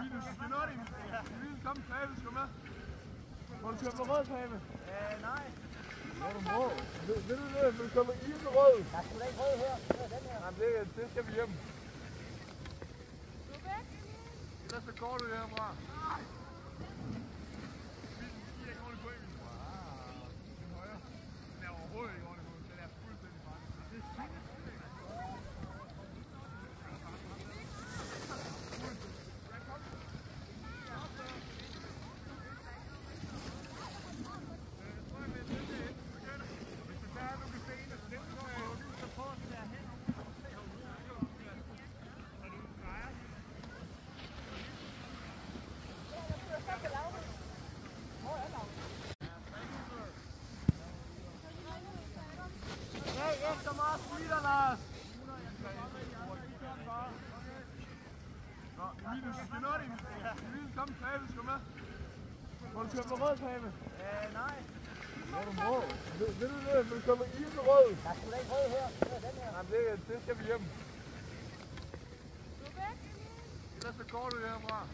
Minus, Genotti. Minus, kom, Pape, skal med. Må du køre på rød, Pape? Nej. Hvor du må. Vil du det? Vil du komme i på rød? Der er sgu da ikke rød her. Det er den her. Jamen, det skal vi hjem. Ellers så går du herfra. Vi er ikke ordentligt på, Emil. Den højre. Den er overhovedet ikke ordentligt på. Den er fuldstændig farlig. Det er sygt. Efter meget smitter, Lars! Nå, Minus, Genotti. Minus, kom, Pape, skal med. Må du køre på rød, Pape? Nej. Hvor du må. Vil du det? Vil du komme i på rød? Der er sgu da ikke rød her. Det er den her. Jamen, det skal vi hjem. Ellers så går du herfra.